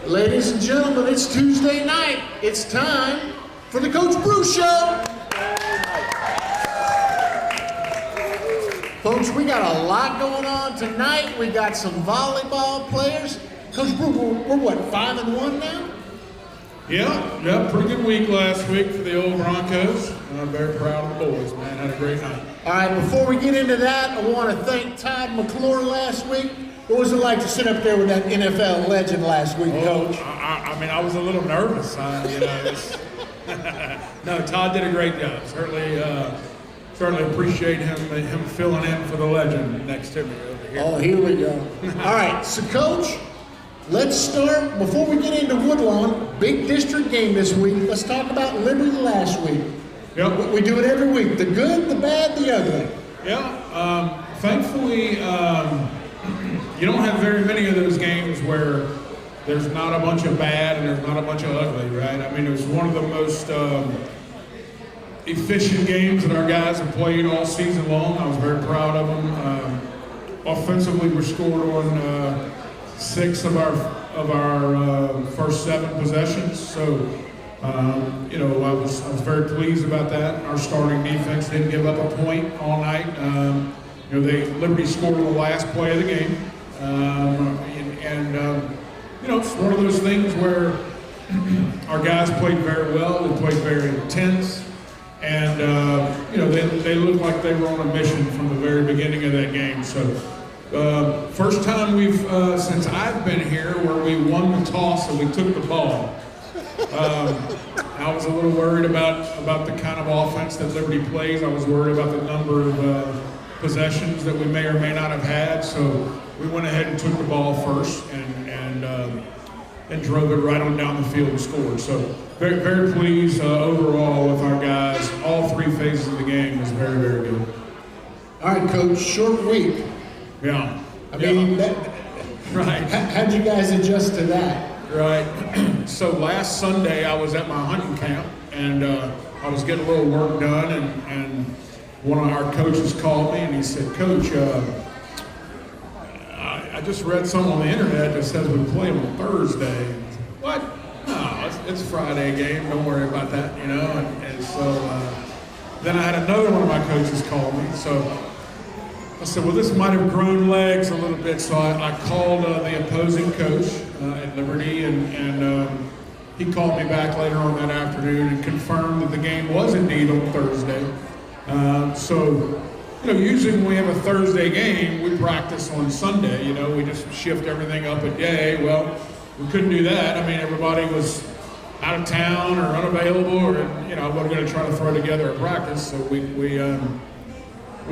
Ladies and gentlemen, it's Tuesday night. It's time for the Coach Brew Show. Folks, we got a lot going on tonight. We got some volleyball players. Coach Brew, we're what, 5-1 now? Yeah, pretty good week last week for the old Broncos. I'm very proud of the boys, man. Had a great night. All right, before we get into that, I want to thank Todd McClure last week. What was it like to sit up there with that NFL legend last week, Coach? I mean, I was a little nervous. No, Todd did a great job. Certainly appreciate him filling in for the legend next to me over here. Oh, here we go. All right, so Coach, let's start, before we get into Woodlawn, big district game this week. Let's talk about Liberty last week. Yep. We do it every week, the good, the bad, the ugly. Yeah, thankfully, you don't have very many of those games where there's not a bunch of bad and there's not a bunch of ugly, right? I mean, it was one of the most efficient games that our guys have played all season long. I was very proud of them. Offensively, we scored on 6 of our first 7 possessions. So, I was very pleased about that. Our starting defense didn't give up a point all night. Liberty scored on the last play of the game, it's one of those things where our guys played very well. They played very intense. And, they looked like they were on a mission from the very beginning of that game. So, first time since I've been here, where we won the toss and we took the ball. I was a little worried about the kind of offense that Liberty plays. I was worried about the number of possessions that we may or may not have had. So we went ahead and took the ball first and drove it right on down the field and scored. So very, very pleased overall with our guys. All 3 phases of the game was very, very good. All right, Coach, short week. Yeah. Right. How'd you guys adjust to that? Right. So last Sunday I was at my hunting camp and I was getting a little work done and one of our coaches called me and he said, Coach, I just read something on the internet that says we play on Thursday. What? No, it's a Friday game. Don't worry about that, And so then I had another one of my coaches call me. So I said, well, this might have grown legs a little bit. So I called the opposing coach at Liberty, and he called me back later on that afternoon and confirmed that the game was indeed on Thursday. Usually when we have a Thursday game, we practice on Sunday. We just shift everything up a day. Well, we couldn't do that. I mean, everybody was out of town or unavailable, or wasn't going to try to throw together a practice. So we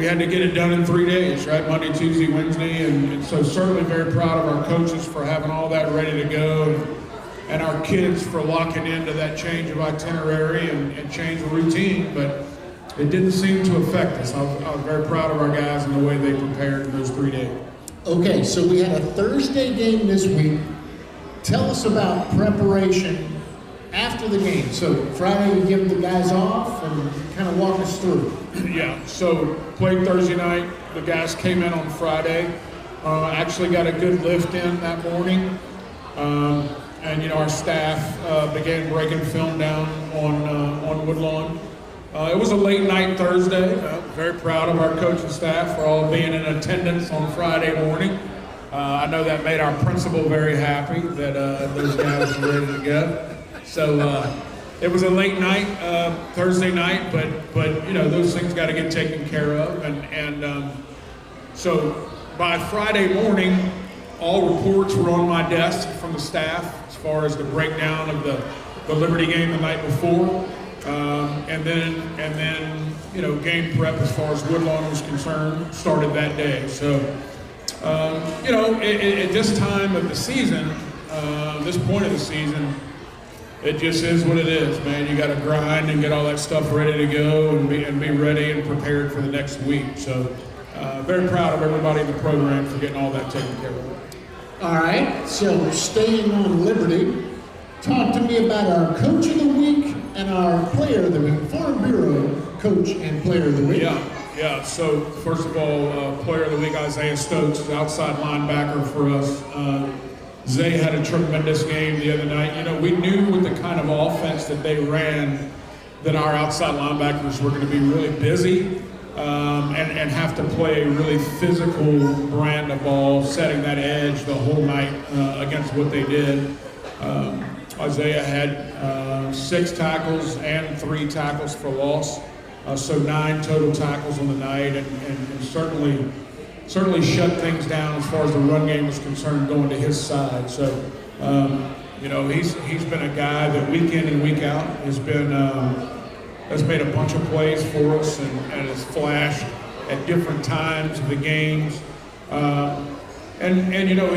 had to get it done in 3 days, right? Monday, Tuesday, Wednesday, and so certainly very proud of our coaches for having all that ready to go, and our kids for locking into that change of itinerary and change of routine. But it didn't seem to affect us. I was very proud of our guys and the way they prepared in those 3 days. Okay, so we had a Thursday game this week. Tell us about preparation after the game. So Friday we give the guys off and kind of walk us through. Yeah, so played Thursday night. The guys came in on Friday. Actually got a good lift in that morning. And our staff began breaking film down on Woodlawn. It was a late night Thursday. Very proud of our coaching staff for all being in attendance on Friday morning. I know that made our principal very happy that those guys were ready to go. So it was a late night Thursday night, but those things got to get taken care of. And so by Friday morning, all reports were on my desk from the staff as far as the breakdown of the Liberty game the night before. And then game prep as far as Woodlawn was concerned started that day. So, at this time of the season, this point of the season, it just is what it is, man. You got to grind and get all that stuff ready to go and be ready and prepared for the next week. So, very proud of everybody in the program for getting all that taken care of. All right, so staying on Liberty, talk to me about our Coach of the Week and our Player of the Week. Farm Bureau Coach and Player of the Week. Yeah. So first of all, Player of the Week, Isaiah Stokes, is outside linebacker for us. Zay had a tremendous game the other night. You know, we knew with the kind of offense that they ran that our outside linebackers were going to be really busy and have to play a really physical brand of ball, setting that edge the whole night against what they did. Isaiah had 6 tackles and 3 tackles for loss, so 9 total tackles on the night, and certainly shut things down as far as the run game was concerned going to his side. So, you know, he's been a guy that week in and week out has made a bunch of plays for us and has flashed at different times of the games. And you know,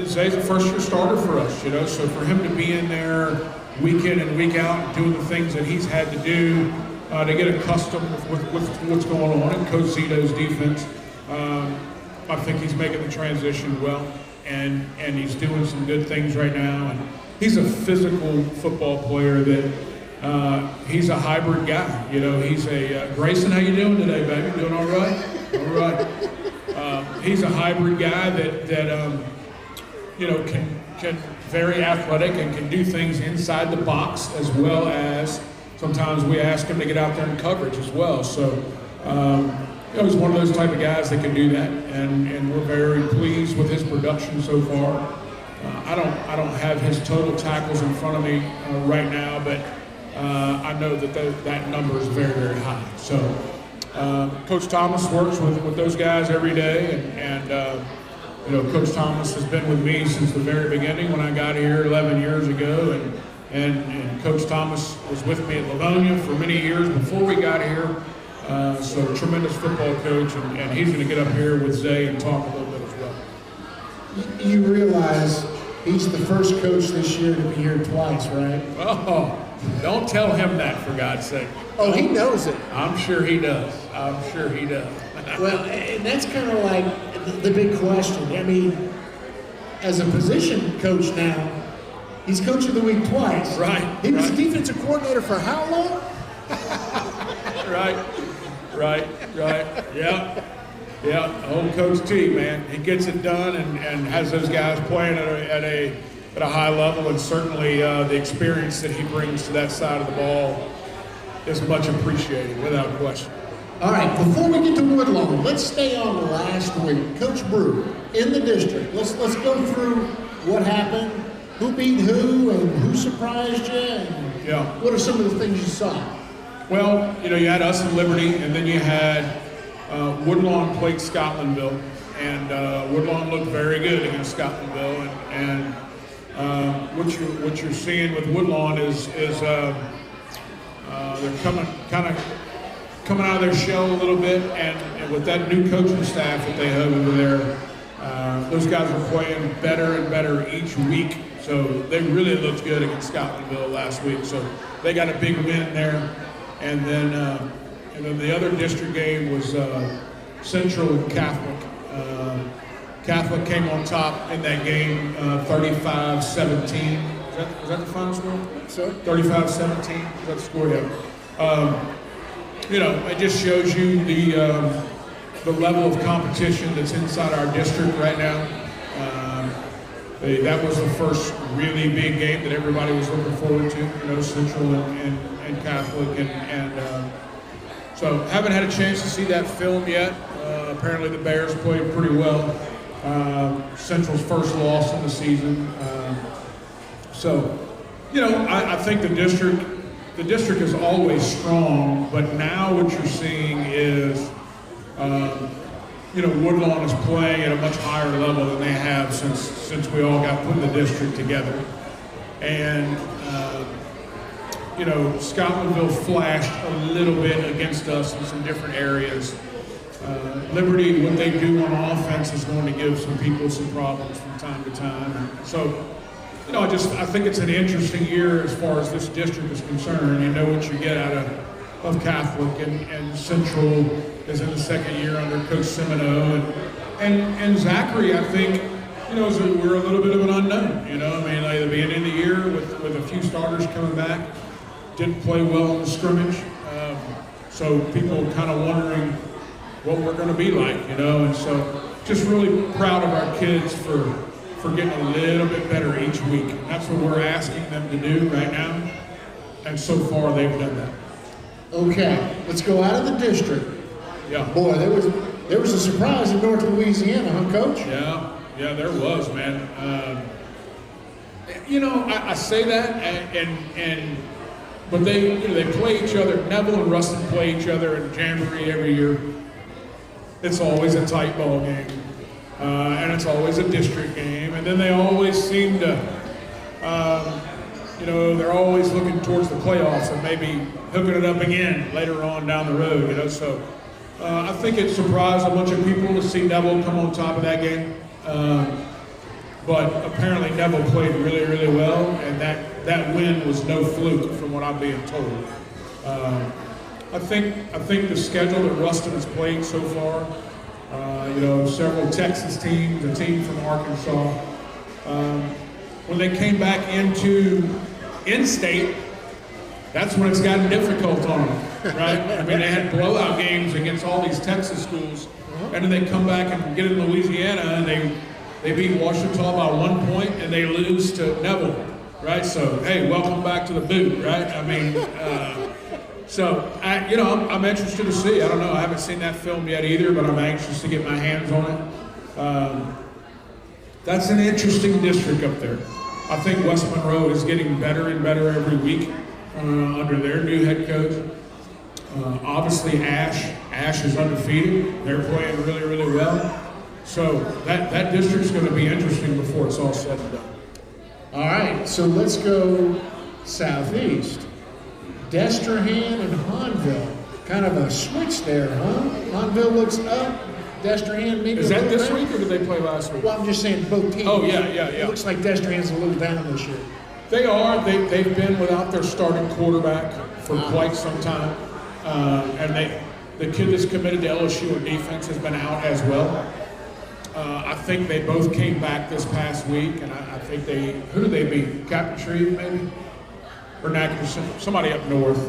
Zay's a first-year starter for us, you know, so for him to be in there week in and week out doing the things that he's had to do to get accustomed with what's going on in Coach Zito's defense, I think he's making the transition well, and he's doing some good things right now. And he's a physical football player that he's a hybrid guy. You know, he's a Grayson, how you doing today, baby? Doing all right? All right. He's a hybrid guy that you know, can very athletic and can do things inside the box, as well as sometimes we ask him to get out there in coverage as well. So you know, he's one of those type of guys that can do that, and we're very pleased with his production so far. I don't have his total tackles in front of me right now, but I know that number is very, very high. So Coach Thomas works with those guys every day, and you know, Coach Thomas has been with me since the very beginning when I got here 11 years ago, and Coach Thomas was with me at Livonia for many years before we got here. So tremendous football coach, and he's going to get up here with Zay and talk a little bit as well. You realize he's the first coach this year to be here twice, right? Oh, don't tell him that, for God's sake. Oh, he knows it. I'm sure he does. I'm sure he does. Well, and that's kind of like the big question. I mean, as a position coach now, he's coach of the week twice. Right. He was the defensive coordinator for how long? Right. Yeah. Old Coach T, man, he gets it done and has those guys playing at a high level, and certainly the experience that he brings to that side of the ball is much appreciated, without question. All right, before we get to Woodlawn, let's stay on last week. Coach Brew, in the district, let's go through what happened, who beat who, and who surprised you, and what are some of the things you saw? Well, you know, you had us in Liberty, and then you had Woodlawn played Scotlandville, and Woodlawn looked very good against Scotlandville, and what you're seeing with Woodlawn is they're coming out of their shell a little bit, and with that new coaching staff that they have over there, those guys are playing better and better each week. So they really looked good against Scotlandville last week. So they got a big win there. And then the other district game was Central and Catholic. Catholic came on top in that game, 35-17. Was that the final score? So 35-17. Is that the score? Yeah. You know, it just shows you the level of competition that's inside our district right now. That was the first really big game that everybody was looking forward to, you know, Central and Catholic, and so haven't had a chance to see that film yet. Apparently the Bears played pretty well. Central's first loss in the season. So, you know, I think the district is always strong, but now what you're seeing is, you know, Woodlawn is playing at a much higher level than they have since we all got put in the district together. And, you know, Scotlandville flashed a little bit against us in some different areas. Liberty, what they do on offense is going to give some people some problems from time to time. So, you know, I think it's an interesting year as far as this district is concerned. You know what you get out of Catholic, and Central is in the second year under Coach Semino, and Zachary, I think, you know, we're a little bit of an unknown. You know, I mean, like the beginning of the year with a few starters coming back, didn't play well in the scrimmage, so people kind of wondering what we're going to be like, you know, and so just really proud of our kids for for getting a little bit better each week. And that's what we're asking them to do right now. And so far, they've done that. Okay, let's go out of the district. Yeah. Boy, there was a surprise in North Louisiana, huh, Coach? Yeah, there was, man. I say that, but they play each other. Neville and Ruston play each other in Jamboree every year. It's always a tight ball game, and it's always a district game. And then they always seem to, they're always looking towards the playoffs and maybe hooking it up again later on down the road. So I think it surprised a bunch of people to see Neville come on top of that game. But apparently Neville played really, really well, and that win was no fluke from what I'm being told. I think the schedule that Ruston has played so far, several Texas teams, a team from Arkansas, when they came back into in-state, that's when it's gotten difficult on them, right? I mean, they had blowout games against all these Texas schools, and then they come back and get in Louisiana, and they beat Washington by 1 point, and they lose to Neville, right? So, hey, welcome back to the boot, right? I mean, I'm interested to see. I don't know. I haven't seen that film yet either, but I'm anxious to get my hands on it. That's an interesting district up there. I think West Monroe is getting better and better every week under their new head coach. Obviously, Ash is undefeated. They're playing really, really well. So that district's going to be interesting before it's all said and done. All right, so let's go southeast. Destrehan and Hahnville. Kind of a switch there, huh? Hahnville looks up. Destrehan maybe. Is that this week or did they play last week? Well, I'm just saying both teams. Oh, yeah. It looks like Destrehan's a little down this year. They are. They've been without their starting quarterback for quite some time. And the kid that's committed to LSU in defense has been out as well. I think they both came back this past week, and I think who did they beat? Captain Shreve, maybe? Or Nackerson, somebody up north.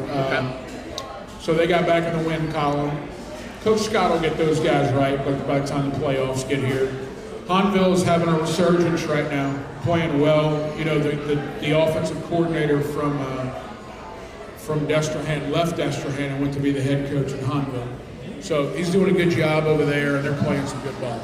So they got back in the win column. Coach Scott will get those guys right, but by the time the playoffs get here. Hahnville is having a resurgence right now, playing well. The offensive coordinator from Destrehan left Destrehan and went to be the head coach at Hahnville. So he's doing a good job over there, and they're playing some good ball.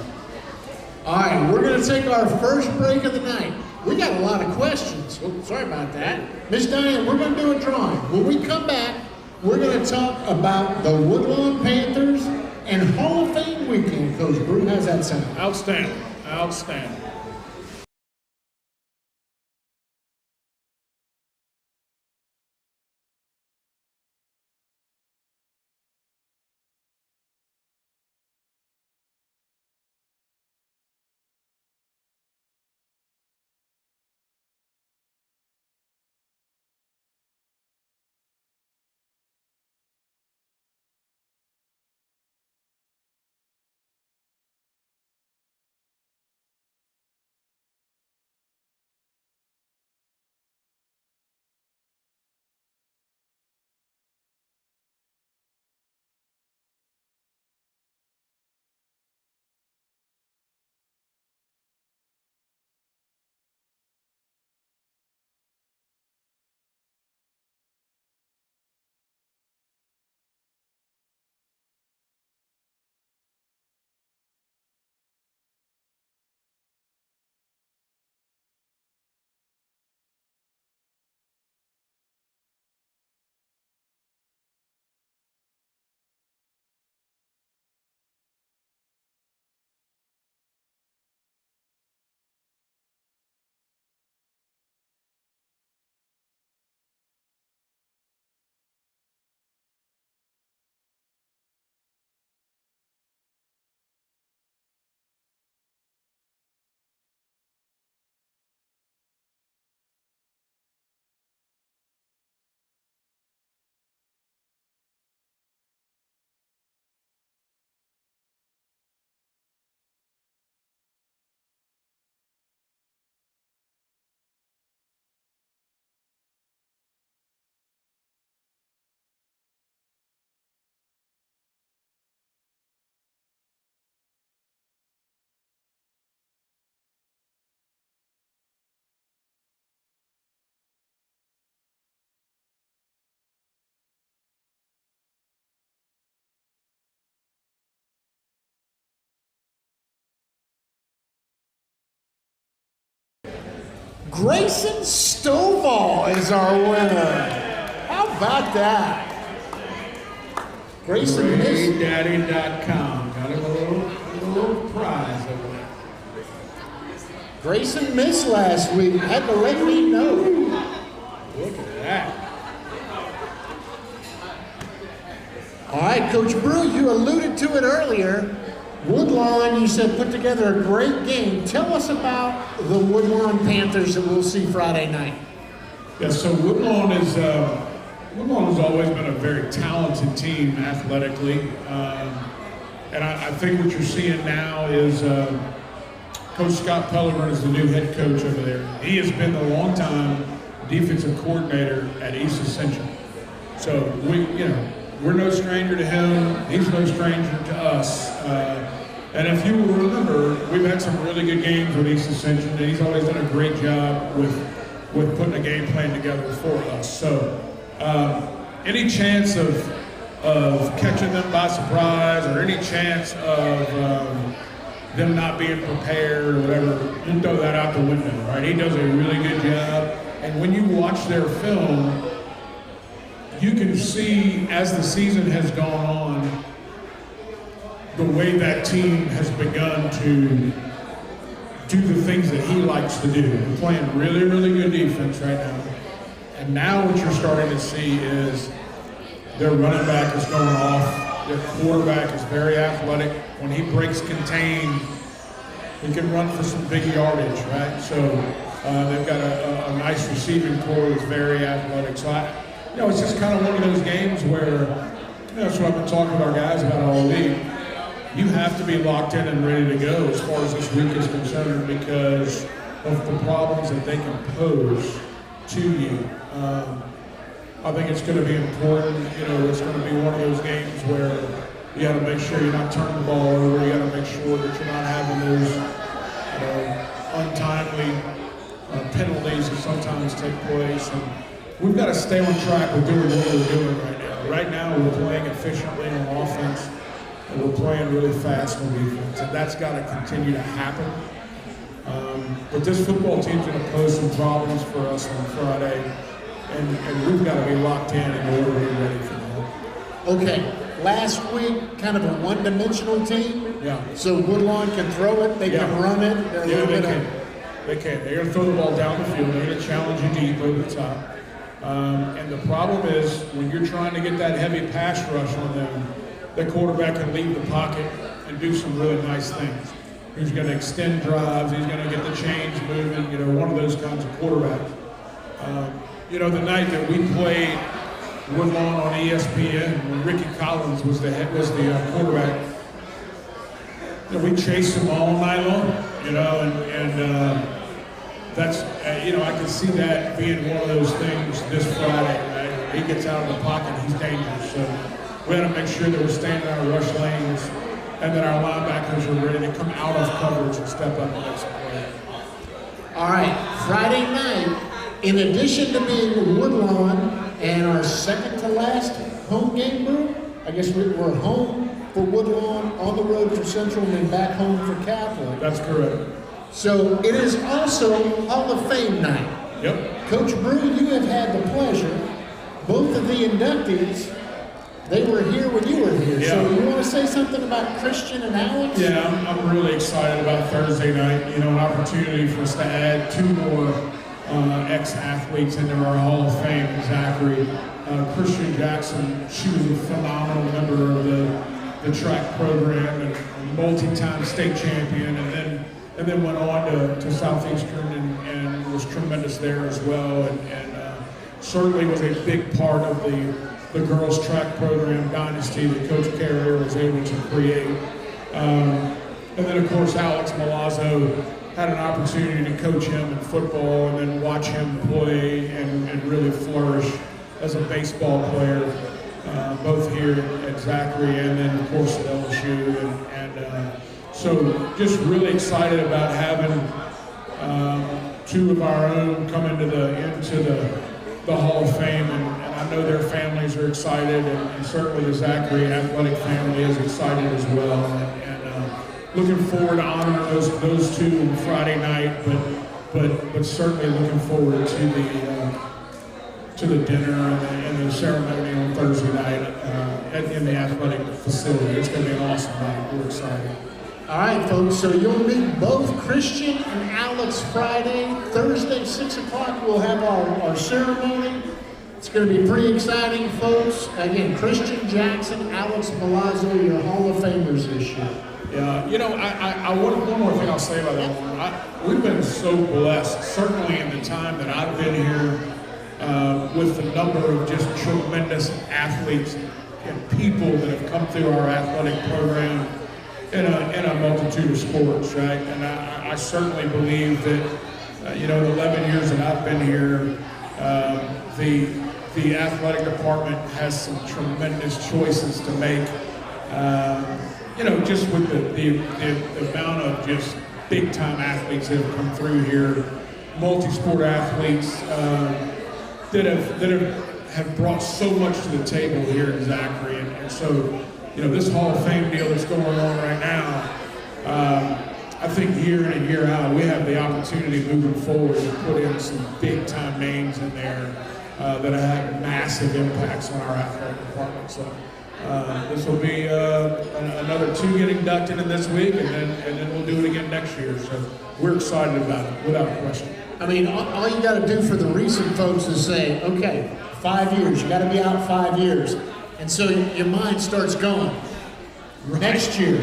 All right, we're going to take our first break of the night. We got a lot of questions. Oh, sorry about that. Miss Diane, we're going to do a drawing. When we come back, we're going to talk about the Woodlawn Panthers and Hall of Fame weekend. Coach Brew, how's that sound? Outstanding. Grayson Stovall is our winner. How about that? Grayson missed. GrayDaddy.com. Got him a little prize over there. Grayson missed last week. Had to let me know. Look at that. All right, Coach Brew, you alluded to it earlier. Woodlawn, you said, put together a great game. Tell us about the Woodlawn Panthers that we'll see Friday night. Yeah, so Woodlawn has always been a very talented team athletically. And I think what you're seeing now is Coach Scott Pellegrin is the new head coach over there. He has been the longtime defensive coordinator at East Ascension. So we're no stranger to him. He's no stranger to us. And if you will remember, we've had some really good games with East Ascension, and he's always done a great job with putting a game plan together for us. So any chance of catching them by surprise, or any chance of them not being prepared or whatever, you throw that out the window, right? He does a really good job. And when you watch their film, you can see as the season has gone on, the way that team has begun to do the things that he likes to do. They're playing really, really good defense right now. And now what you're starting to see is their running back is going off. Their quarterback is very athletic. When he breaks contain, he can run for some big yardage, right? So they've got a nice receiving core that's very athletic. So it's just kind of one of those games where, that's what I've been talking to our guys about all week. You have to be locked in and ready to go as far as this week is concerned because of the problems that they can pose to you. I think it's going to be important. It's going to be one of those games where you got to make sure you're not turning the ball over. You got to make sure that you're not having those untimely penalties that sometimes take place. And we've got to stay on track with doing what we're doing right now. Right now, we're playing efficiently on offense, and we're playing really fast on defense, and that's got to continue to happen. But this football team's going to pose some problems for us on Friday, and we've got to be locked in order to be ready for that. Okay, last week, kind of a one-dimensional team. Yeah. So Woodlawn can throw it, they can run it. They can. They're going to throw the ball down the field. They're going to challenge you deep over the top. And the problem is, when you're trying to get that heavy pass rush on them, the quarterback can leave the pocket and do some really nice things. He's going to extend drives. He's going to get the chains moving. One of those kinds of quarterbacks. The night that we played Woodlawn on ESPN, when Ricky Collins was the quarterback, we chased him all night long. And that's I can see that being one of those things this Friday. Right? He gets out of the pocket, he's dangerous. So we had to make sure that we're staying in our rush lanes, and that our linebackers are ready to come out of coverage and step up and make some plays. All right, Friday night, in addition to being Woodlawn and our second to last home game, Brew, I guess we're home for Woodlawn, on the road for Central, and then back home for Catholic. That's correct. So it is also Hall of Fame night. Yep. Coach Brew, you have had the pleasure, both of the inductees, they were here when you were here. Yeah. So you want to say something about Christian and Alex? Yeah, I'm really excited about Thursday night. An opportunity for us to add two more ex-athletes into our Hall of Fame. Zachary, Christian Jackson, she was a phenomenal member of the track program and a multi-time state champion, and then went on to Southeastern and was tremendous there as well, and certainly was a big part of the girls track program dynasty that Coach Carrier was able to create. And then of course Alex Milazzo had an opportunity to coach him in football and then watch him play and really flourish as a baseball player, both here at Zachary and then of course at LSU. And so just really excited about having two of our own come into the Hall of Fame, and I know their families are excited, and certainly the Zachary athletic family is excited as well, and looking forward to honoring those two on Friday night, but certainly looking forward to the dinner and the ceremony on Thursday night in the athletic facility. It's going to be an awesome night. We're excited. All right, folks, so you'll meet both Christian and Alex Friday. Thursday, 6 o'clock, we'll have our ceremony. It's going to be pretty exciting, folks. Again, Christian Jackson, Alex Milazzo, your Hall of Famers this year. Yeah, you know, I want one more thing I'll say about that one. We've been so blessed, certainly in the time that I've been here, with the number of just tremendous athletes and people that have come through our athletic program in a multitude of sports, right? And I certainly believe that, you know, the 11 years that I've been here, the athletic department has some tremendous choices to make. You know, just with the amount of just big-time athletes that have come through here, multi-sport athletes that have brought so much to the table here in Zachary, and so, you know, this Hall of Fame deal that's going on right now, I think year in and year out, we have the opportunity moving forward to put in some big-time names in there that have massive impacts on our athletic department. So this will be another 2 get inducted in this week, and then we'll do it again next year. So we're excited about it, without question. I mean, all you got to do for the recent folks is say, okay, 5 years, you got to be out 5 years. And so your mind starts going. Right. Next year,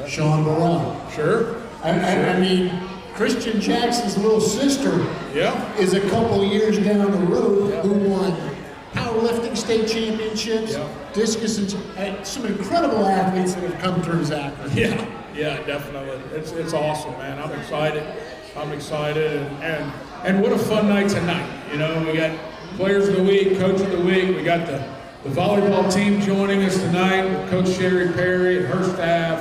Sean Baran. Sure. I mean, Christian Jackson's little sister is a couple years down the road who won powerlifting state championships, discus, and some incredible athletes that have come through Zachary. Yeah, definitely. It's awesome, man. I'm excited, and what a fun night tonight. You know, we got Players of the Week, Coach of the Week. We got the volleyball team joining us tonight with Coach Sherry Perry and her staff.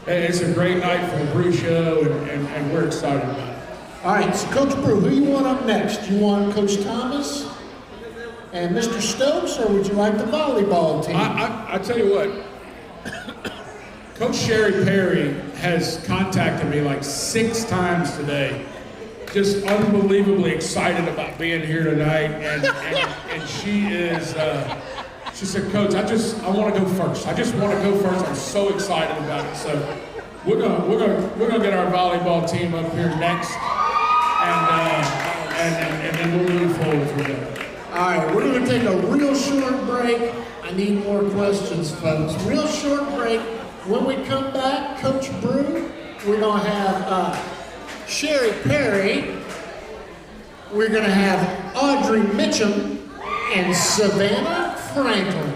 It's a great night for the Brew Show, and we're excited about it. All right, so Coach Brew, who you want up next? You want Coach Thomas and Mr. Stokes, or would you like the volleyball team? I tell you what, Coach Sherry Perry has contacted me like 6 times today, just unbelievably excited about being here tonight, and she is. She said, Coach, I want to go first. I just want to go first. I'm so excited about it. So we're gonna get our volleyball team up here next, and then we'll move forward from there. All right, we're going to take a real short break. I need more questions, folks. Real short break. When we come back, Coach Brew, we're going to have Sherry Perry. We're going to have Audrey Mitchum and Savannah Franklin.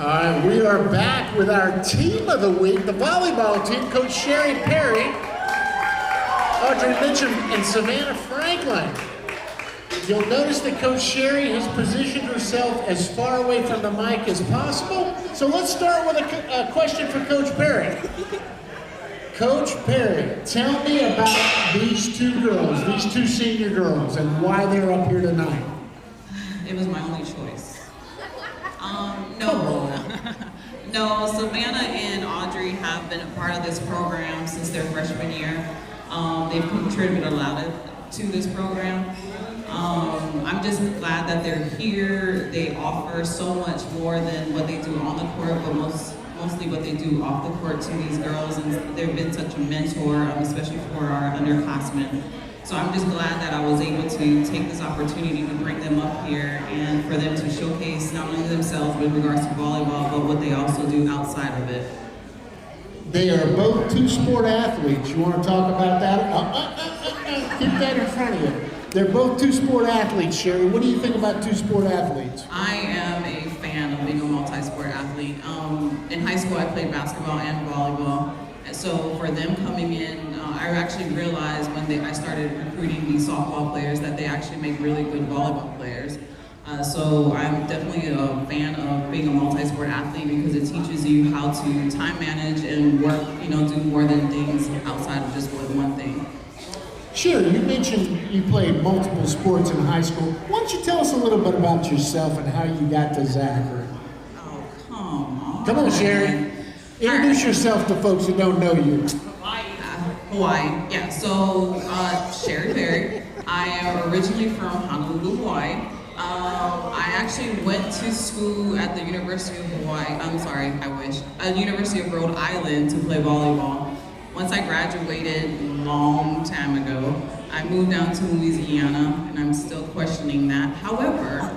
All right, we are back with our team of the week, the volleyball team, Coach Sherry Perry, Audrey Mitchum, and Savannah Franklin. You'll notice that Coach Sherry has positioned herself as far away from the mic as possible. So let's start with a question for Coach Perry. Coach Perry, tell me about these two girls, these two senior girls, and why they're up here tonight. It was my only choice. No, Savannah and Audrey have been a part of this program since their freshman year. They've contributed a lot to this program. I'm just glad that they're here. They offer so much more than what they do on the court, but mostly what they do off the court to these girls, and they've been such a mentor, especially for our underclassmen. So I'm just glad that I was able to take this opportunity to bring them up here and for them to showcase not only themselves with regards to volleyball, but what they also do outside of it. They are both two-sport athletes. You want to talk about that? Keep that in front of you. They're both two-sport athletes, Sherry. What do you think about two-sport athletes? I am a fan of being a multi-sport athlete. In high school, I played basketball and volleyball. And so for them coming in, I actually realized when I started recruiting these softball players that they actually make really good volleyball players. So I'm definitely a fan of being a multi-sport athlete because it teaches you how to time manage and work, do more than things outside of just one thing. Sure, you mentioned you played multiple sports in high school. Why don't you tell us a little bit about yourself and how you got to Zachary? Oh, come on. Come on, Sherry. Introduce yourself to folks who don't know you. Hawaii, yeah. So, Sherry Perry. I am originally from Honolulu, Hawaii. I actually went to school at the University of University of Rhode Island to play volleyball. Once I graduated a long time ago, I moved down to Louisiana, and I'm still questioning that. However,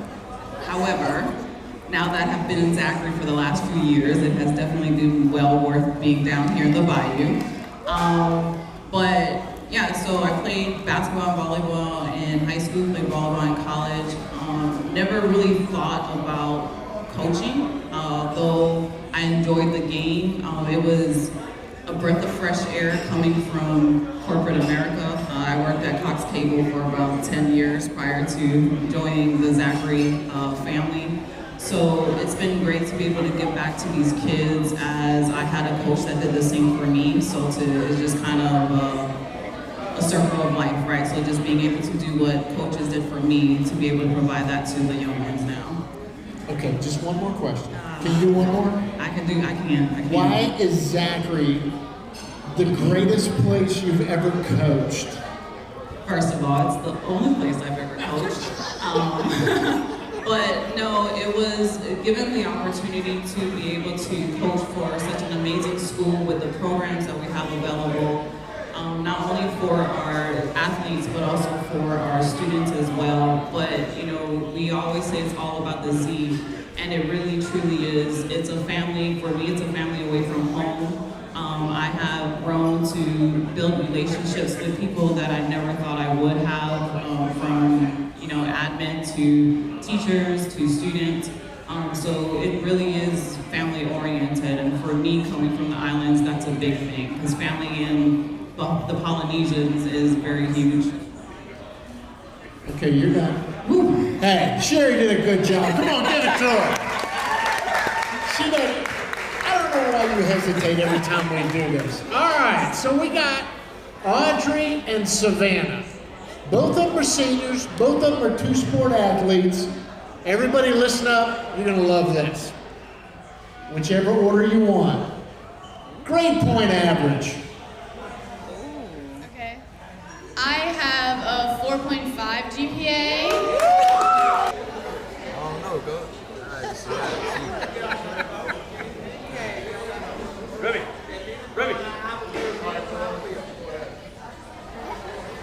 now that I've been in Zachary for the last few years, it has definitely been well worth being down here in the Bayou. But yeah, so I played basketball and volleyball in high school, played volleyball in college. Never really thought about coaching, though I enjoyed the game. It was a breath of fresh air coming from corporate America. I worked at Cox Cable for about 10 years prior to joining the Zachary family. So it's been great to be able to give back to these kids as I had a coach that did the same for me. So it's just kind of a circle of life, right? So just being able to do what coaches did for me to be able to provide that to the young ones now. Okay, just one more question. Can you do one more? I can. Why is Zachary the greatest place you've ever coached? First of all, it's the only place I've ever coached. But no, it was given the opportunity to be able to coach for such an amazing school with the programs that we have available, not only for our athletes, but also for our students as well. But, we always say it's all about the Z, and it really, truly is. It's a family, for me, it's a family away from home. I have grown to build relationships with people that I never thought I would have, from admin to teachers to students. So it really is family oriented, and for me, coming from the islands, that's a big thing, because family in the Polynesians is very huge. Okay, you're done. Woo. Hey, Sherry did a good job. Come on, give it to her. She did. I don't know why you hesitate every time we do this. All right, so we got Audrey and Savannah. Both of them are seniors. Both of them are two-sport athletes. Everybody listen up. You're going to love this. Whichever order you want. Grade point average. Okay. I have a 4.5 GPA. I don't know, Coach. Nice. Ready.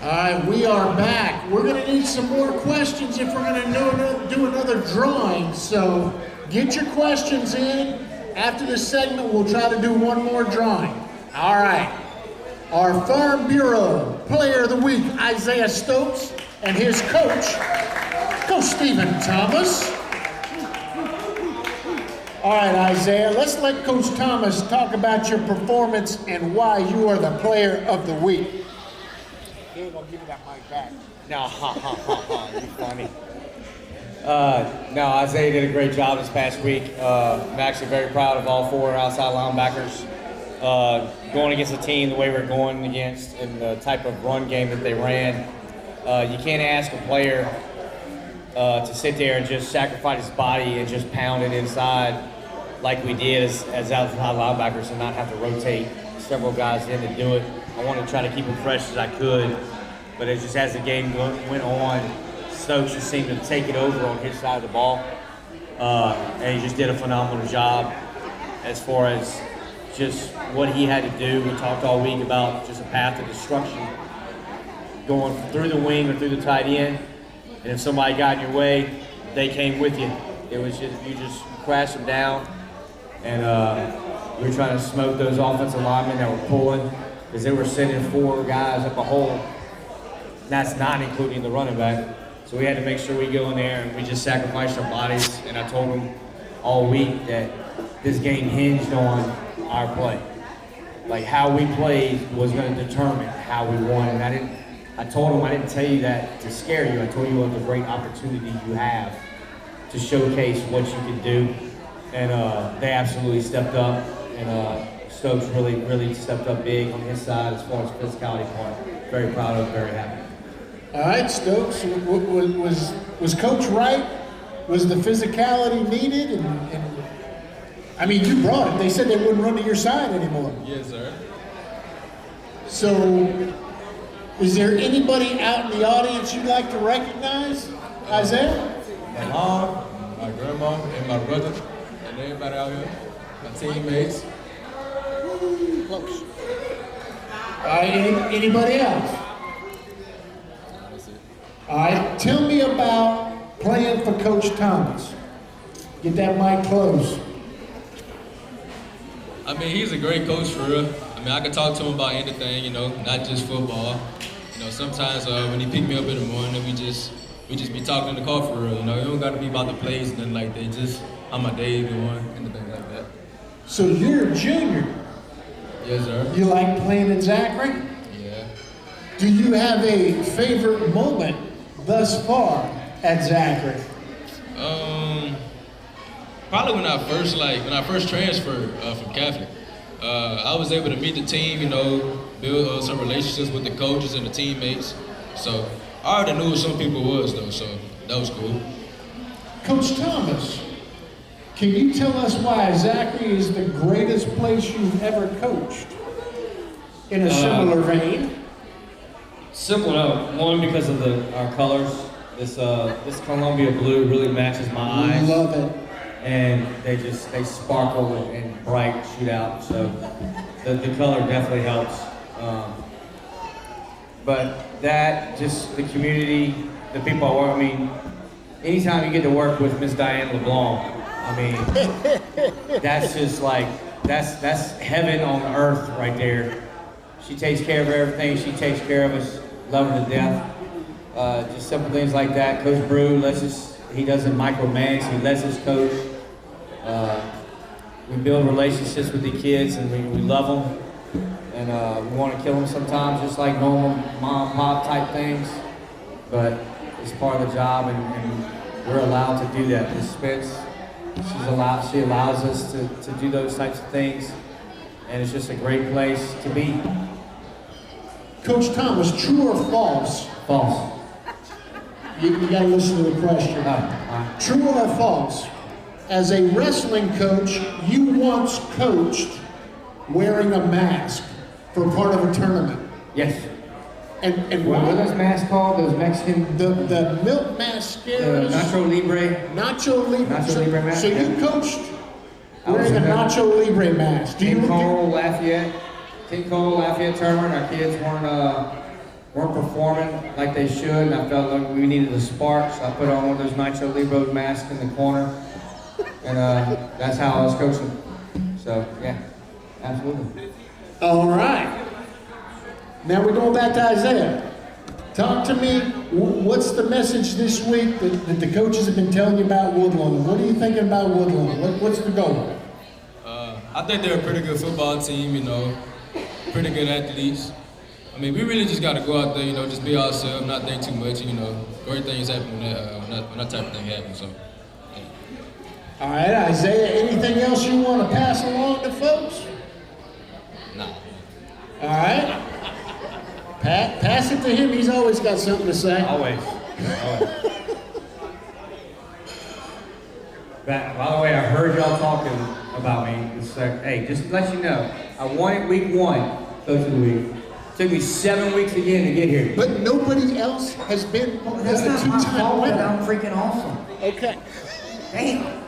All right, we are back. We're going to need some more questions if we're going to do another drawing. So get your questions in. After this segment, we'll try to do one more drawing. All right. Our Farm Bureau Player of the Week, Isaiah Stokes, and his coach, Coach Stephen Thomas. All right, Isaiah, let's let Coach Thomas talk about your performance and why you are the player of the week. He ain't gonna give me that mic back. No, you funny. No, Isaiah did a great job this past week. I'm actually very proud of all 4 outside linebackers. Going against a team the way we're going against and the type of run game that they ran, you can't ask a player to sit there and just sacrifice his body and just pound it inside like we did as outside linebackers and not have to rotate several guys in to do it. I wanted to try to keep them fresh as I could, but it just as the game went on, Stokes just seemed to take it over on his side of the ball, and he just did a phenomenal job as far as just what he had to do. We talked all week about just a path of destruction going through the wing or through the tight end, and if somebody got in your way, they came with you. It was just, you just crashed them down, and we were trying to smoke those offensive linemen that were pulling because they were sending 4 guys up a hole. That's not including the running back. So we had to make sure we go in there and we just sacrificed our bodies, and I told them all week that this game hinged on our play. Like how we played was going to determine how we won, and I told them I didn't tell you that to scare you. I told you what the great opportunity you have to showcase what you can do, and they absolutely stepped up, and Stokes really stepped up big on his side as far as physicality part. Very proud of him, very happy. All right, Stokes, was Coach right? Was the physicality needed? And I mean, you brought it. They said they wouldn't run to your side anymore. Yes, sir. So, is there anybody out in the audience you'd like to recognize, Isaiah? My mom, my grandma, and my brother, and everybody out here, my teammates. Close. Anybody else? That's it. All right, tell me about playing for Coach Thomas. Get that mic close. I mean, he's a great coach for real. I mean, I can talk to him about anything, you know, not just football. You know, sometimes when he pick me up in the morning, we just be talking in the car for real. You know, it don't got to be about the plays and nothing like that. Just how my day going, anything like that. So you're a junior. Yes, sir. You like playing in Zachary? Yeah. Do you have a favorite moment thus far at Zachary? Probably when I first transferred from Catholic, I was able to meet the team, you know, build some relationships with the coaches and the teammates. So I already knew who some people was though, so that was cool. Coach Thomas, can you tell us why Zachary is the greatest place you've ever coached? In a similar vein. Simple enough. One, because of our colors. This Columbia blue really matches my eyes. Love it. And they sparkle and bright shoot out. So the color definitely helps. But that, just the community, the people I work. I mean, anytime you get to work with Miss Diane LeBlanc, I mean, that's just like that's heaven on earth right there. She takes care of everything. She takes care of us. Love her to death. Just simple things like that. Coach Brew he doesn't micromanage. He lets us coach. We build relationships with the kids, and we love them. And we want to kill them sometimes, just like normal mom and pop type things. But it's part of the job, and we're allowed to do that. Ms. Spence, she allows us to do those types of things, and it's just a great place to be. Coach Thomas, true or false? False. You gotta listen to the question. True or false? As a wrestling coach, you once coached wearing a mask for part of a tournament. Yes. And What are those masks called? Those Mexican? The milk mascaras. Nacho Libre. Nacho Libre. Nacho Libre mask, So you yeah. coached I was wearing a in the- Nacho Libre mask. Do you King Cole, Lafayette tournament. Our kids weren't performing like they should, and I felt like we needed a spark, so I put on one of those Nacho Libre masks in the corner, and that's how I was coaching. So yeah, absolutely. All right. Now we're going back to Isaiah. Talk to me What's the message this week that the coaches have been telling you about Woodlawn? What are you thinking about Woodlawn? What's the goal? I think they're a pretty good football team, you know, pretty good athletes. I mean, we really just got to go out there, you know, just be ourselves, not think too much, you know. Great things happen when that type of thing happens, so. Yeah. All right, Isaiah, anything else you want to pass along to folks? Nah. All right. Pat, pass it to him. He's always got something to say. Always. By the way, I heard y'all talking about me. It's like, hey, just to let you know, I won it week 1, Coach of the Week. Took me 7 weeks again to get here. But nobody else has been That's a not my two-time fault that winner. I'm freaking awesome. Okay. Damn.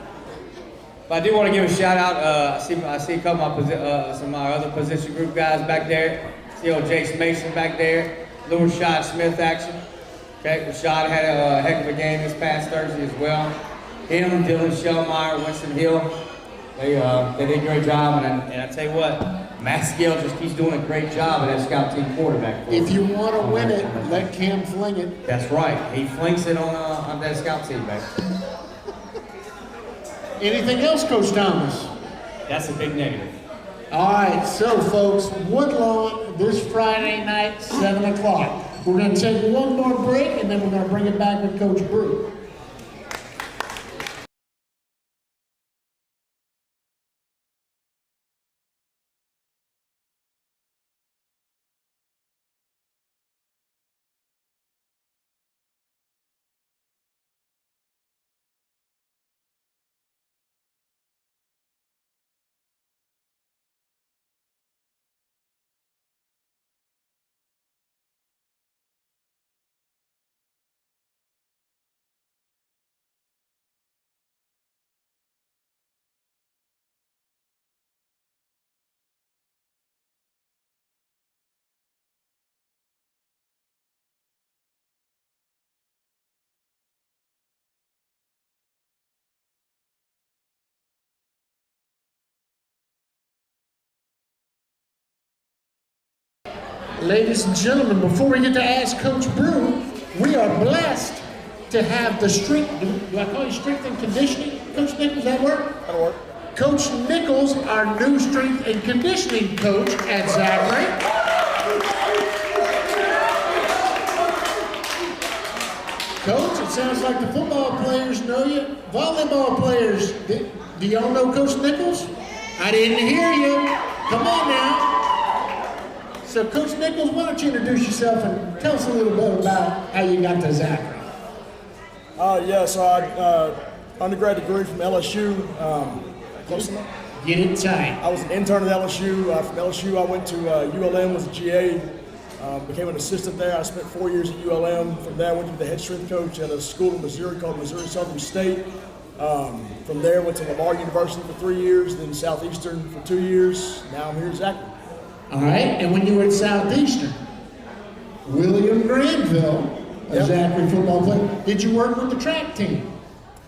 But I do want to give a shout out. I see a couple of some of my other position group guys back there. See old Jace Mason back there. Little Rashad Smith action. Okay, Rashad had a heck of a game this past Thursday as well. Him, Dylan Shellmeyer, Winston Hill. They did a great job, and I tell you what, Matt Skill just keeps doing a great job at that scout team quarterback. If you want to win it, let Cam fling it. That's right. He flinks it on that scout team back. Anything else, Coach Thomas? That's a big negative. All right, so folks, Woodlawn this Friday night, 7 o'clock. We're going to take one more break, and then we're going to bring it back with Coach Brew. Ladies and gentlemen, before we get to ask Coach Brew, we are blessed to have the strength, do I call you strength and conditioning? Coach Nichols, does that work? That'll work. Coach Nichols, our new strength and conditioning coach at Zachary. Coach, it sounds like the football players know you. Volleyball players, do y'all know Coach Nichols? I didn't hear you. Come on now. So, Coach Nichols, why don't you introduce yourself and tell us a little bit about how you got to Zachary? So I undergrad degree from LSU. Close enough? Get it tight. I was an intern at LSU. From LSU, I went to ULM, was a GA, became an assistant there. I spent 4 years at ULM. From there, I went to be the head strength coach at a school in Missouri called Missouri Southern State. From there, went to Lamar University for 3 years, then Southeastern for 2 years. Now I'm here at Zachary. All right, and when you were at Southeastern, William Granville, a Yep. Zachary football player, did you work with the track team?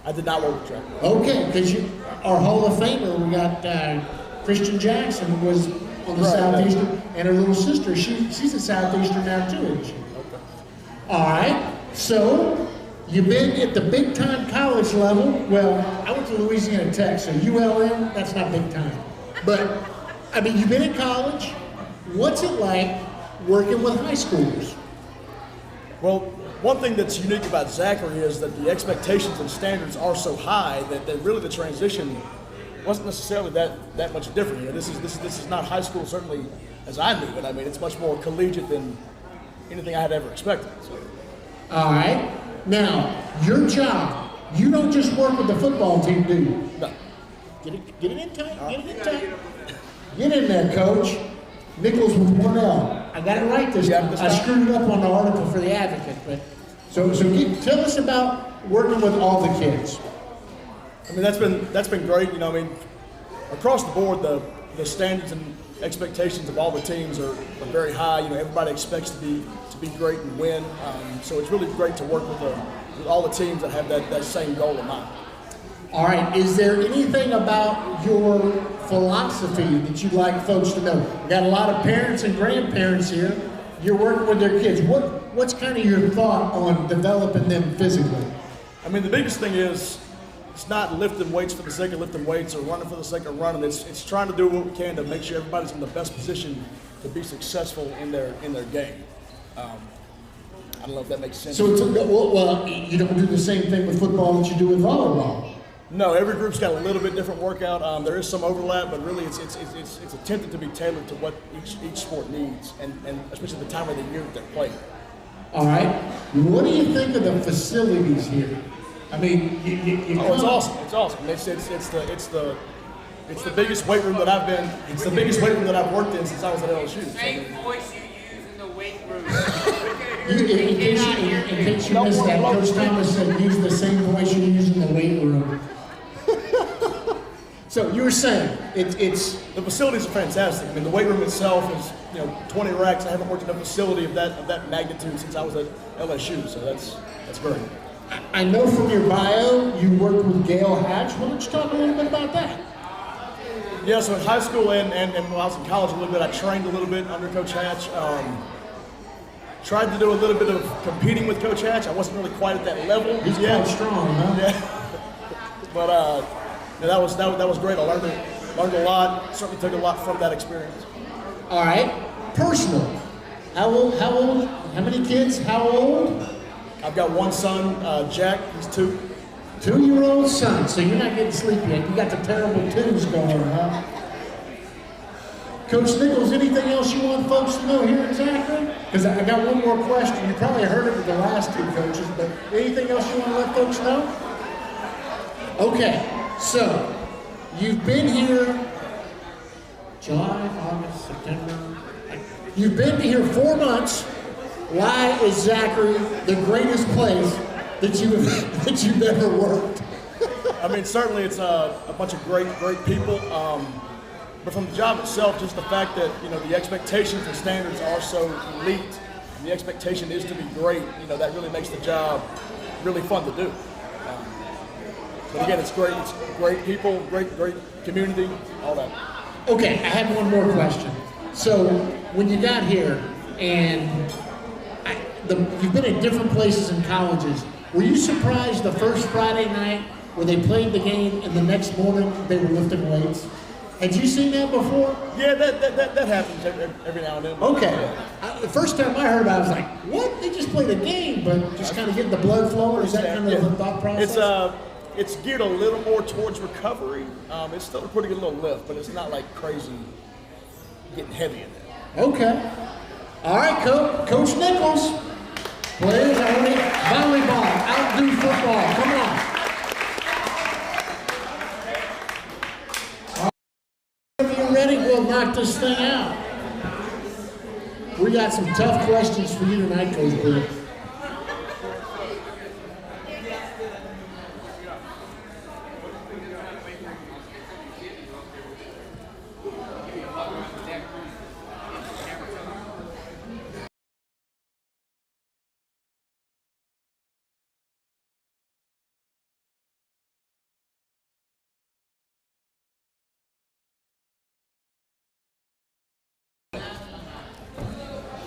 I did not work with track. Okay, because you, our Hall of Famer, we got Christian Jackson, who was on the Right, Southeastern, and her little sister, she's a Southeastern now too, isn't she? Okay. All right, so you've been at the big time college level. Well, I went to Louisiana Tech, so ULM, that's not big time. But, I mean, you've been in college. What's it like working with high schoolers? Well, one thing that's unique about Zachary is that the expectations and standards are so high that really the transition wasn't necessarily that much different. You know, this is not high school certainly as I knew it. I mean, it's much more collegiate than anything I had ever expected. So. All right. Now, your job, you don't just work with the football team, do you? No. Get it in tight. Get it in tight. Get in there, Coach. Nichols with 1 L. I got it right this time. I screwed it up on the article for the Advocate, but so tell us about working with all the kids. I mean, that's been great. You know, I mean, across the board, the standards and expectations of all the teams are very high. You know, everybody expects to be great and win. So it's really great to work with all the teams that have that same goal in mind. All right. Is there anything about your philosophy that you'd like folks to know? We got a lot of parents and grandparents here. You're working with their kids. what's kind of your thought on developing them physically? I mean, the biggest thing is it's not lifting weights for the sake of lifting weights or running for the sake of running. It's trying to do what we can to make sure everybody's in the best position to be successful in their game. I don't know if that makes sense. So it's well, you don't do the same thing with football that you do with volleyball. No, every group's got a little bit different workout. There is some overlap, but really it's attempted to be tailored to what each sport needs, and especially the time of the year that they're playing. All right. What do you think of the facilities here? I mean, it's awesome. It's awesome. It's the biggest weight room that I've been. It's the biggest weight room that I've worked in since I was at LSU. Same voice you use in the weight room. In case you missed that, Coach Thomas said use the same voice you use in the weight room. So you were saying it's the facilities are fantastic. I mean, the weight room itself is 20 racks. I haven't worked in a facility of that magnitude since I was at LSU. So that's great. I know from your bio you worked with Gail Hatch. Why don't you talk a little bit about that? Yeah, so in high school and when I was in college a little bit, I trained a little bit under Coach Hatch. Tried to do a little bit of competing with Coach Hatch. I wasn't really quite at that level. He's quite strong, huh? Yeah. But that was great. I learned a lot. Certainly took a lot from that experience. All right. Personal. How old? How many kids? How old? I've got one son, Jack. He's 2. 2-year-old son. So you're not getting sleepy yet. You got the terrible twos going on, huh? Coach Nichols, anything else you want folks to know here in Zachary? Because I got one more question. You probably heard it with the last 2 coaches, but anything else you want to let folks know? Okay, so you've been here July, August, September. You've been here 4 months. Why is Zachary the greatest place that you've ever worked? I mean, certainly it's a bunch of great people. But from the job itself, just the fact that the expectations and standards are so elite, and the expectation is to be great. That really makes the job really fun to do. But again, it's great. It's great people, great community, all that. Okay, I have one more question. So when you got here, and you've been at different places and colleges, were you surprised the first Friday night where they played the game and the next morning they were lifting weights? Had you seen that before? Yeah, that happens every now and then. Okay. The first time I heard, I was like, "What? They just played a game, but just kind of getting the blood flowing." Is that kind of the thought process? It's geared a little more towards recovery. It's still a pretty good little lift, but it's not like crazy getting heavy in there. Okay. All right, Coach Nichols. Players are ready. Volleyball, outdo football. Come on. If you're ready, we'll knock this thing out. We got some tough questions for you tonight, Coach Brew.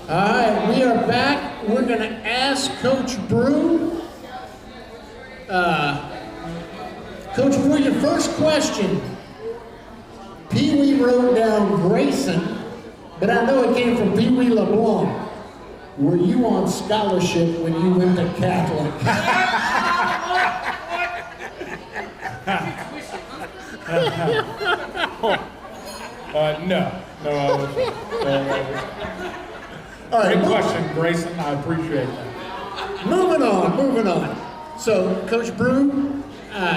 All right, we are back. We're going to ask Coach Brew. Coach Brew, your first question. Pee Wee wrote down Grayson, but I know it came from Pee Wee LeBlanc. Were you on scholarship when you went to Catholic? No, I wasn't. All right, Great question, Grayson. I appreciate that. Moving on. So, Coach Brew,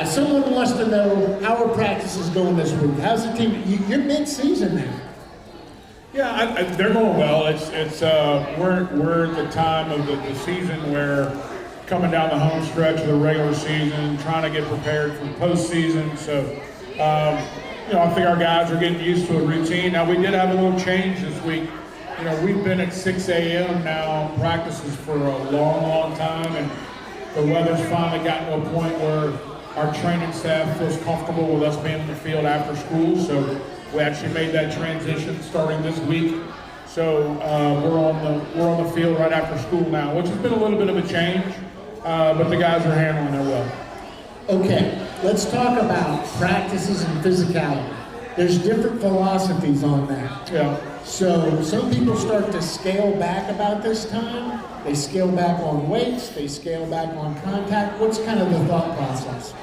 someone wants to know how our practice is going this week. How's the team? You're mid-season now. Yeah, they're going well. We're at the time of the season where coming down the home stretch of the regular season, trying to get prepared for the postseason. So, I think our guys are getting used to a routine. Now, we did have a little change this week. We've been at 6 a.m. now, practices for a long time, and the weather's finally gotten to a point where our training staff feels comfortable with us being in the field after school. So we actually made that transition starting this week. So we're on the field right after school now, which has been a little bit of a change, but the guys are handling it well. Okay, let's talk about practices and physicality. There's different philosophies on that. Yeah. So some people start to scale back about this time. They scale back on weights, they scale back on contact. What's kind of the thought process?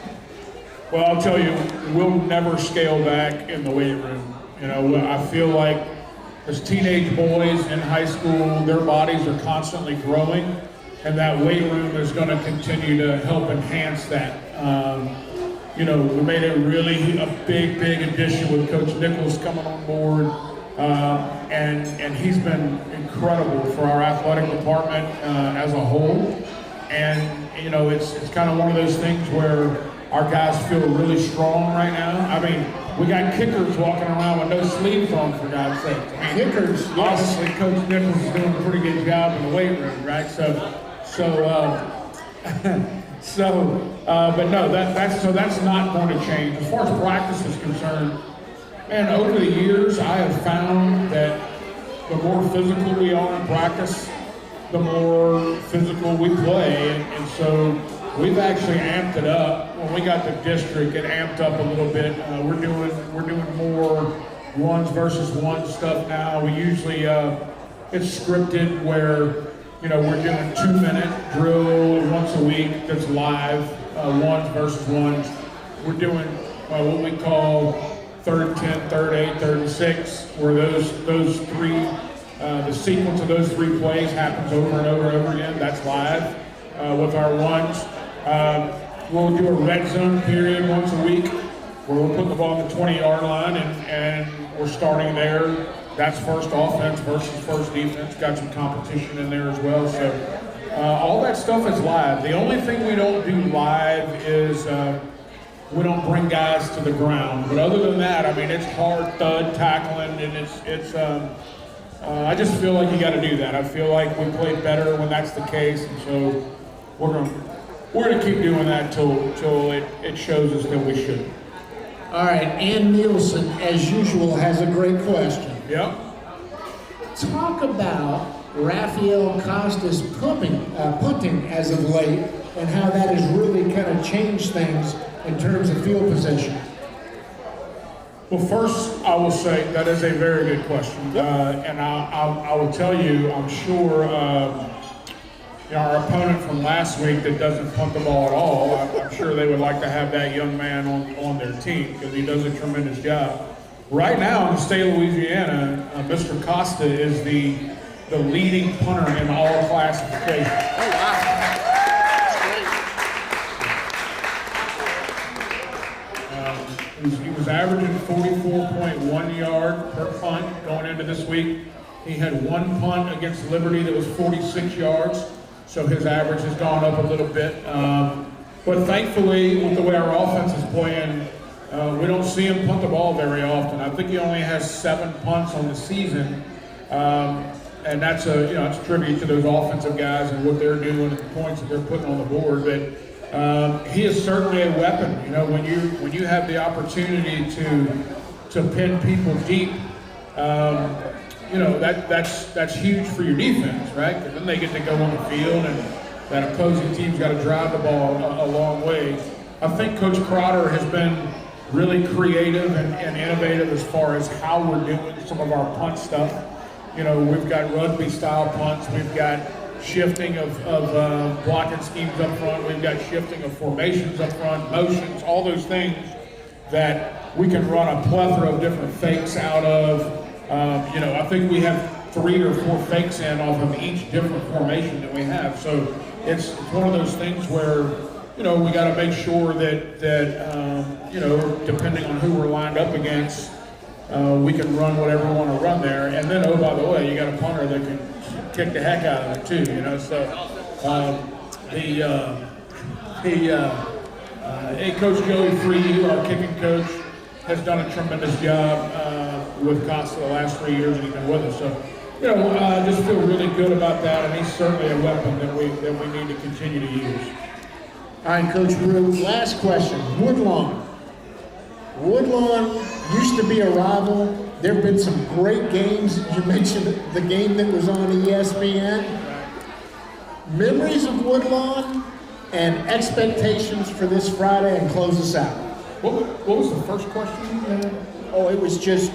Well, I'll tell you, we'll never scale back in the weight room. You know, I feel like as teenage boys in high school, their bodies are constantly growing, and that weight room is going to continue to help enhance that. You know, we made a big addition with Coach Nichols coming on board, and he's been incredible for our athletic department as a whole. And you know, it's kind of one of those things where our guys feel really strong right now. I mean, we got kickers walking around with no sleeves on, for God's sake. I mean, Kickers, yes. obviously, Coach Nichols is doing a pretty good job in the weight room, right? But no, that's not going to change. As far as practice is concerned, and over the years, I have found that the more physical we are in practice, the more physical we play, and so we've actually amped it up. When we got the district, it amped up a little bit. We're doing more ones versus one stuff now. We usually it's scripted where, you know, we're doing 2-minute drill once a week that's live, ones versus ones. We're doing what we call 3rd and 10, 3rd and 8, 3rd and 6, where those three, the sequence of those three plays happens over and over and over again. That's live with our ones. We'll do a red zone period once a week where we'll put the ball on the 20-yard line and we're starting there. That's first offense versus first defense. Got some competition in there as well. So all that stuff is live. The only thing we don't do live is we don't bring guys to the ground. But other than that, I mean, it's hard thud tackling, and it's. I just feel like you got to do that. I feel like we play better when that's the case, and so we're gonna keep doing that till it shows us that we should. All right, Ann Nielsen, as usual, has a great question. Yep. Talk about Rafael Costa's punting as of late, and how that has really kind of changed things in terms of field position. Well, first, I will say that is a very good question, and I will tell you, I'm sure our opponent from last week that doesn't punt the ball at all, I'm sure they would like to have that young man on their team because he does a tremendous job. Right now in the state of Louisiana, Mr. Costa is the leading punter in all classifications. Oh, wow. He was averaging 44.1 yard per punt going into this week. He had one punt against Liberty that was 46 yards, so his average has gone up a little bit. But thankfully, with the way our offense is playing, we don't see him punt the ball very often. I think he only has 7 punts on the season, and that's it's a tribute to those offensive guys and what they're doing and the points that they're putting on the board. But he is certainly a weapon. You know, when you have the opportunity to pin people deep, that's huge for your defense, right? Because then they get to go on the field, and that opposing team's got to drive the ball a long way. I think Coach Crowder has been really creative and innovative as far as how we're doing some of our punt stuff. You know, we've got rugby-style punts. We've got shifting of blocking schemes up front. We've got shifting of formations up front, motions, all those things that we can run a plethora of different fakes out of. I think we have 3 or 4 fakes in off of each different formation that we have. So it's one of those things where, we got to make sure that depending on who we're lined up against, we can run whatever we want to run there. And then, oh, by the way, you got a punter that can kick the heck out of it too, Coach Joey Free, our kicking coach, has done a tremendous job with Costa the last 3 years that he's been with us. So, just feel really good about that, and he's certainly a weapon that we need to continue to use. All right, Coach Brew, last question. Woodlawn. Woodlawn used to be a rival. There have been some great games. You mentioned the game that was on ESPN. Memories of Woodlawn and expectations for this Friday, and close us out. What was the first question? Oh, it was just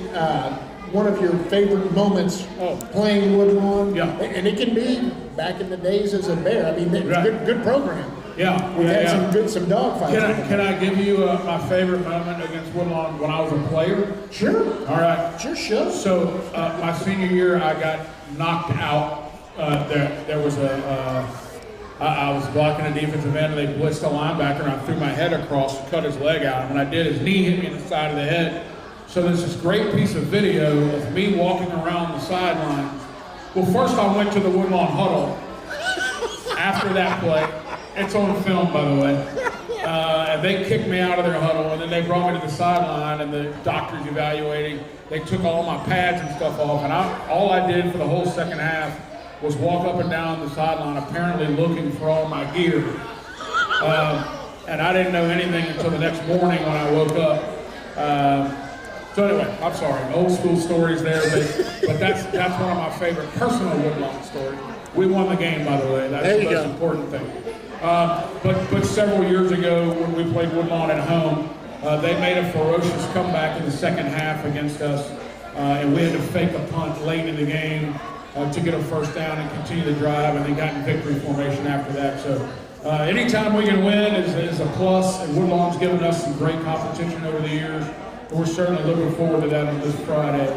one of your favorite moments playing Woodlawn. Yeah. And it can be back in the days as a Bear. I mean, it's Right. good program. Yeah. We've had some dogfights. Can I give you my favorite moment against Woodlawn when I was a player? Sure. All right. Sure. So my senior year, I got knocked out. There was I was blocking a defensive end, and they blitzed a linebacker, and I threw my head across to cut his leg out. And when I did, his knee hit me in the side of the head. So there's this great piece of video of me walking around the sideline. Well, first I went to the Woodlawn huddle after that play. It's on film, by the way. And they kicked me out of their huddle, and then they brought me to the sideline, and the doctors evaluating. They took all my pads and stuff off, and all I did for the whole second half was walk up and down the sideline, apparently looking for all my gear. And I didn't know anything until the next morning when I woke up. So anyway, I'm sorry, old school stories there, but that's one of my favorite personal Woodlawn stories. We won the game, by the way. That's the most important thing. But several years ago, when we played Woodlawn at home, they made a ferocious comeback in the second half against us, and we had to fake a punt late in the game to get a first down and continue the drive, and then got in victory formation after that. So anytime we can win is a plus, and Woodlawn's given us some great competition over the years. We're certainly looking forward to that on this Friday.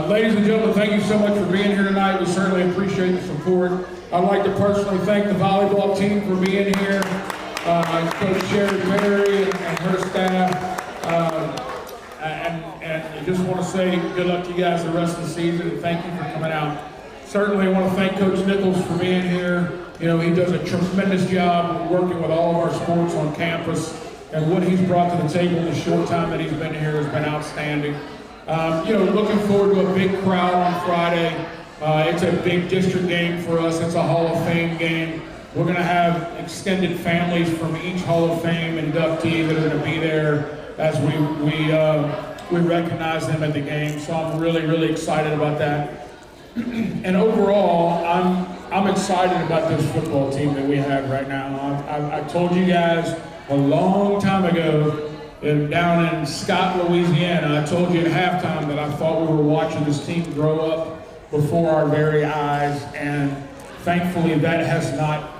Ladies and gentlemen, thank you so much for being here tonight. We certainly appreciate the support. I'd like to personally thank the volleyball team for being here, Coach Sherry Perry and her staff. And I just want to say good luck to you guys the rest of the season, and thank you for coming out. Certainly want to thank Coach Nichols for being here. You know, he does a tremendous job working with all of our sports on campus, and what he's brought to the table in the short time that he's been here has been outstanding. Looking forward to a big crowd on Friday. It's a big district game for us. It's a Hall of Fame game. We're going to have extended families from each Hall of Fame inductee that are going to be there as we recognize them at the game. So I'm really, really excited about that. And overall, I'm excited about this football team that we have right now. I told you guys a long time ago down in Scott, Louisiana, I told you at halftime that I thought we were watching this team grow up before our very eyes, and thankfully that has not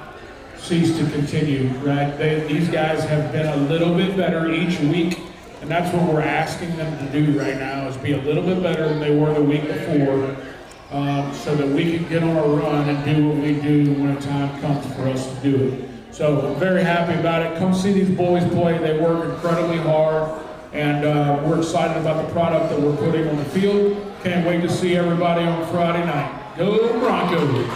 ceased to continue, right? These guys have been a little bit better each week, and that's what we're asking them to do right now, is be a little bit better than they were the week before, so that we can get on a run and do what we do when the time comes for us to do it. So I'm very happy about it. Come see these boys play. They work incredibly hard, and we're excited about the product that we're putting on the field. Can't wait to see everybody on Friday night. Go Broncos!